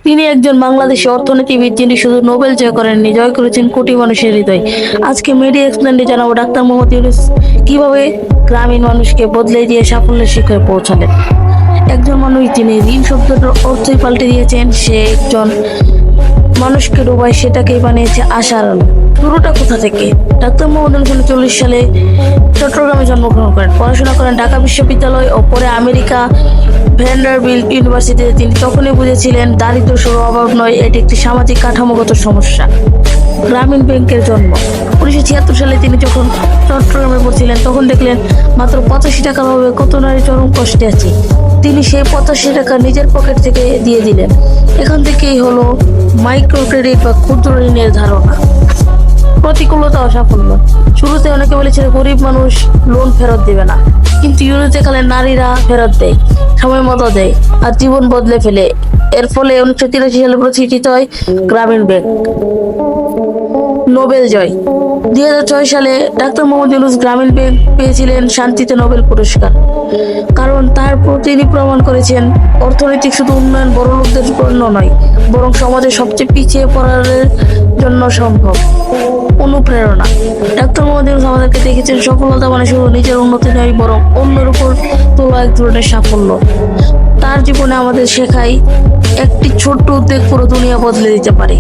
তিনি একজন বাংলাদেশী অর্থনীতিবিদ যিনি শুধু নোবেল জয় করেননি, জয় করেছেন কোটি মানুষের হৃদয়। আজকে মিডিয়া এক্সপ্লেন্ডে জানাবো ডাক্তার মোহাম্মদ ইউনূস কিভাবে গ্রামীণ মানুষকে বদলে দিয়ে সাফল্যের শিখরে পৌঁছালেন। একজন মানুষ যিনি ঋণ শব্দটার অর্থই পাল্টে দিয়েছেন। সে একজন মানুষকে ডোবায় সেটাকেই বানিয়েছে আশার আলো। শুরুটা কোথা থেকে? ডাক্তার মোহাম্মদ ইউনূস 1940 সালে চট্টগ্রামে জন্মগ্রহণ করেন। পড়াশোনা করেন ঢাকা বিশ্ববিদ্যালয় ও পরে আমেরিকা ভ্যান্ডারবিল্ট ইউনিভার্সিটিতে। তিনি তখনই বুঝেছিলেন দারিদ্র্য শুধু অভাব নয়, এটি একটি সামাজিক কাঠামোগত সমস্যা। গ্রামীণ ব্যাংকের জন্ম 1976 সালে তিনি যখন চট্টগ্রামে পড়ছিলেন তখন দেখলেন মাত্র 85 টাকার অভাবে কত নারী চরম কষ্টে আছে। তিনি সেই 85 টাকা নিজের পকেট থেকে দিয়ে দিলেন। এখান থেকেই হলো মাইক্রো ক্রেডিট বা ক্ষুদ্র ঋণের ধারণা। প্রতিকূলতা ও সাফল্য। শুরুতে অনেকে বলেছিল গরিব মানুষ লোন ফেরত দিবে না, কিন্তু ইউরোপ দেখালে নারীরা ফেরত দেয়, সময় মতো দেয় আর জীবন বদলে ফেলে। এর ফলে 1983 সালে প্রতিষ্ঠিত হয় গ্রামীণ ব্যাংক। নোবেল জয় 2006 সালে ডাক্তার মোহাম্মদ ইউনূস গ্রামীণ ব্যাংক পেয়েছিলেন শান্তিতে নোবেল পুরস্কার। কারণ তিনি প্রমাণ করেছেন অর্থনৈতিক শুধু উন্নয়ন বড় লোকদের জন্য নয়, বরং সমাজের সবচেয়ে পিছিয়ে পড়ার জন্য সম্ভব। অনুপ্রেরণা। ডাক্তার মোহাম্মদ ইউনূস আমাদেরকে দেখেছেন সফলতা মানে শুধু নিজের উন্নতি নয়, বরং অন্যের উপর তোলা এক ধরনের সাফল্য। তার জীবনে আমাদের শেখায় একটি ছোট্ট উদ্যোগ পুরো দুনিয়া বদলে দিতে পারে।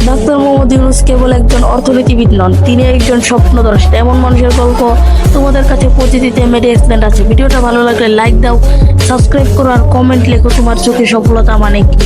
ডাক্তার মোহাম্মদ ইউনূস কেবল একজন অর্থনীতিবিদ নন, তিনি একজন স্বপ্নদ্রষ্টা। এমন মানুষের গল্প তোমাদের কাছে পৌঁছে দিতে মিডিয়া এক্সপ্লেন্ড আছে। ভিডিওটা ভালো লাগলে লাইক দাও, সাবস্ক্রাইব করো আর কমেন্ট লেখো তোমার চোখে সফলতা মানে কি।